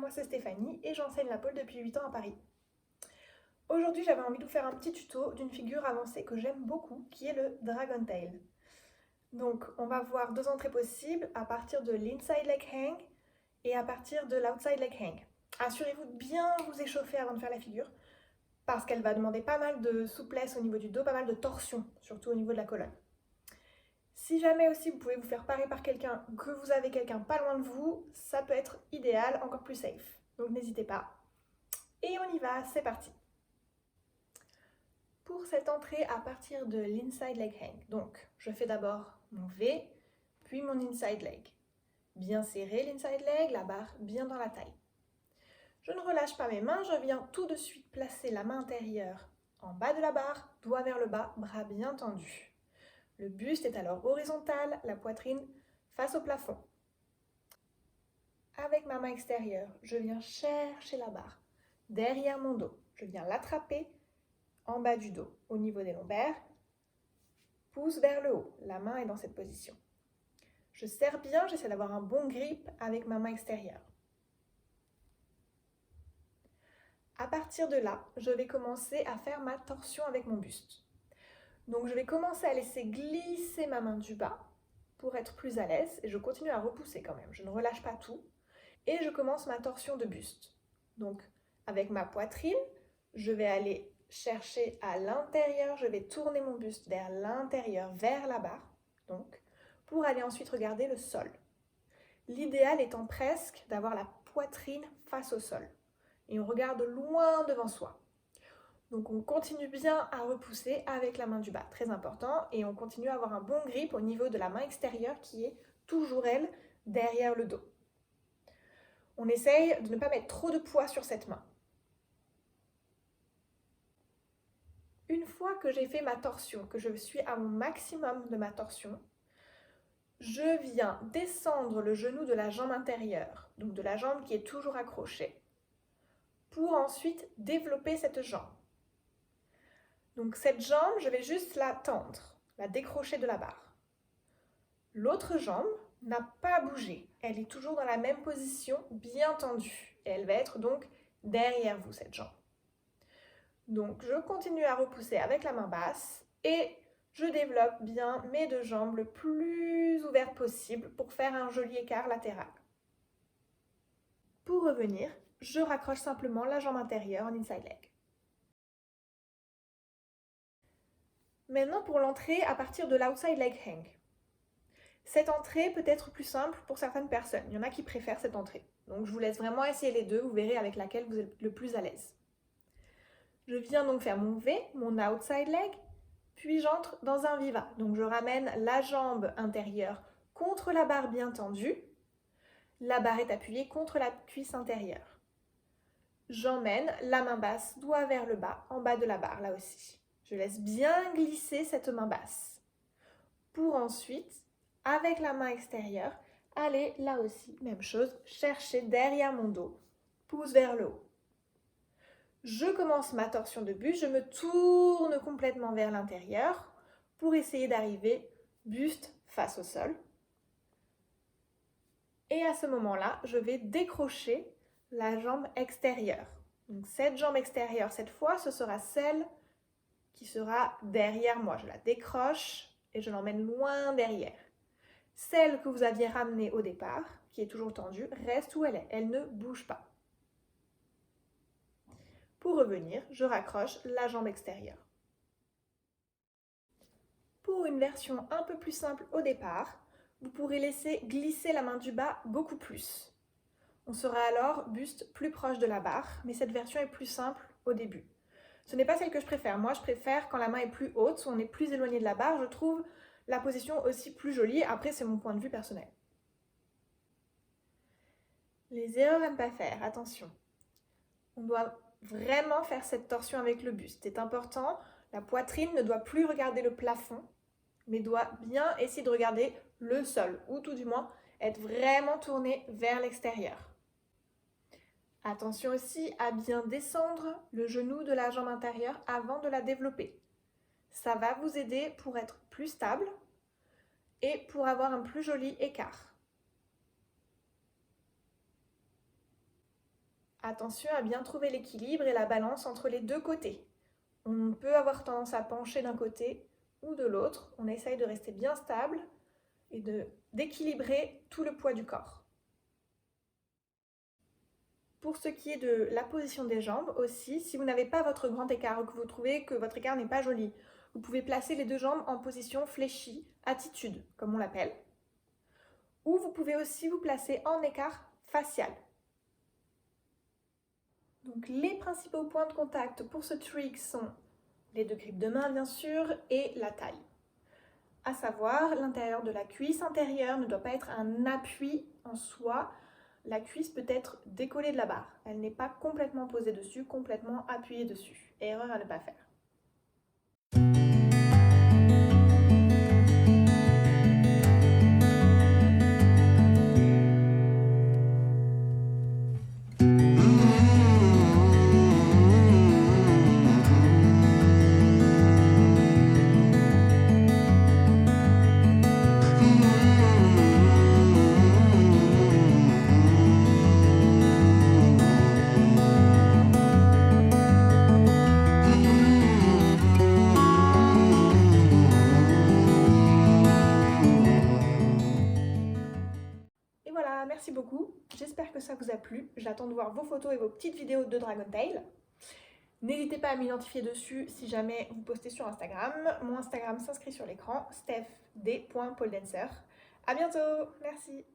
moi c'est Stéphanie et j'enseigne la pole depuis 8 ans à Paris. Aujourd'hui j'avais envie de vous faire un petit tuto d'une figure avancée que j'aime beaucoup qui est le Dragon Tail. Donc on va voir deux entrées possibles à partir de l'inside leg hang et à partir de l'outside leg hang. Assurez-vous de bien vous échauffer avant de faire la figure parce qu'elle va demander pas mal de souplesse au niveau du dos, pas mal de torsion, surtout au niveau de la colonne. Si jamais aussi vous pouvez vous faire parer par quelqu'un, que vous avez quelqu'un pas loin de vous, ça peut être idéal, encore plus safe. Donc n'hésitez pas. Et on y va, c'est parti. Pour cette entrée à partir de l'inside leg hang, donc je fais d'abord mon V, puis mon inside leg. Bien serré l'inside leg, la barre bien dans la taille. Je ne relâche pas mes mains, je viens tout de suite placer la main intérieure en bas de la barre, doigt vers le bas, bras bien tendus. Le buste est alors horizontal, la poitrine face au plafond. Avec ma main extérieure, je viens chercher la barre derrière mon dos. Je viens l'attraper en bas du dos, au niveau des lombaires. Pousse vers le haut, la main est dans cette position. Je serre bien, j'essaie d'avoir un bon grip avec ma main extérieure. À partir de là, je vais commencer à faire ma torsion avec mon buste. Donc je vais commencer à laisser glisser ma main du bas pour être plus à l'aise et je continue à repousser quand même, je ne relâche pas tout et je commence ma torsion de buste. Donc avec ma poitrine, je vais aller chercher à l'intérieur, je vais tourner mon buste vers l'intérieur, vers la barre, donc pour aller ensuite regarder le sol. L'idéal étant presque d'avoir la poitrine face au sol et on regarde loin devant soi. Donc on continue bien à repousser avec la main du bas, très important, et on continue à avoir un bon grip au niveau de la main extérieure qui est toujours elle derrière le dos. On essaye de ne pas mettre trop de poids sur cette main. Une fois que j'ai fait ma torsion, que je suis à mon maximum de ma torsion, je viens descendre le genou de la jambe intérieure, donc de la jambe qui est toujours accrochée, pour ensuite développer cette jambe. Donc cette jambe, je vais juste la tendre, la décrocher de la barre. L'autre jambe n'a pas bougé, elle est toujours dans la même position, bien tendue. Et elle va être donc derrière vous, cette jambe. Donc je continue à repousser avec la main basse et je développe bien mes deux jambes le plus ouvertes possible pour faire un joli écart latéral. Pour revenir, je raccroche simplement la jambe intérieure en inside leg. Maintenant pour l'entrée à partir de l'outside leg hang. Cette entrée peut être plus simple pour certaines personnes. Il y en a qui préfèrent cette entrée. Donc je vous laisse vraiment essayer les deux, vous verrez avec laquelle vous êtes le plus à l'aise. Je viens donc faire mon V, mon outside leg, puis j'entre dans un viva. Donc je ramène la jambe intérieure contre la barre bien tendue. La barre est appuyée contre la cuisse intérieure. J'emmène la main basse, doigt vers le bas, en bas de la barre, là aussi. Je laisse bien glisser cette main basse. Pour ensuite, avec la main extérieure, aller là aussi, même chose, chercher derrière mon dos, pouce vers le haut. Je commence ma torsion de buste, je me tourne complètement vers l'intérieur pour essayer d'arriver buste face au sol. Et à ce moment-là, je vais décrocher la jambe extérieure. Donc cette jambe extérieure, cette fois, ce sera celle qui sera derrière moi. Je la décroche et je l'emmène loin derrière. Celle que vous aviez ramenée au départ, qui est toujours tendue, reste où elle est. Elle ne bouge pas. Pour revenir, je raccroche la jambe extérieure. Pour une version un peu plus simple au départ, vous pourrez laisser glisser la main du bas beaucoup plus. On sera alors buste plus proche de la barre, mais cette version est plus simple au début. Ce n'est pas celle que je préfère. Moi, je préfère quand la main est plus haute, on est plus éloigné de la barre. Je trouve la position aussi plus jolie. Après, c'est mon point de vue personnel. Les erreurs à ne pas faire, attention. On doit vraiment faire cette torsion avec le buste. C'est important, la poitrine ne doit plus regarder le plafond, mais doit bien essayer de regarder le sol, ou tout du moins être vraiment tournée vers l'extérieur. Attention aussi à bien descendre le genou de la jambe intérieure avant de la développer. Ça va vous aider pour être plus stable et pour avoir un plus joli écart. Attention à bien trouver l'équilibre et la balance entre les deux côtés. On peut avoir tendance à pencher d'un côté ou de l'autre. On essaye de rester bien stable et d'équilibrer tout le poids du corps. Pour ce qui est de la position des jambes aussi, si vous n'avez pas votre grand écart ou que vous trouvez que votre écart n'est pas joli, vous pouvez placer les deux jambes en position fléchie, attitude, comme on l'appelle. Ou vous pouvez aussi vous placer en écart facial. Donc les principaux points de contact pour ce trick sont les deux grippes de main bien sûr et la taille. À savoir, l'intérieur de la cuisse intérieure ne doit pas être un appui en soi. La cuisse peut être décollée de la barre. Elle n'est pas complètement posée dessus, complètement appuyée dessus. Erreur à ne pas faire. Merci beaucoup, j'espère que ça vous a plu. J'attends de voir vos photos et vos petites vidéos de Dragon Tail. N'hésitez pas à m'identifier dessus si jamais vous postez sur Instagram. Mon Instagram s'inscrit sur l'écran, stephd.poledancer. À bientôt, merci.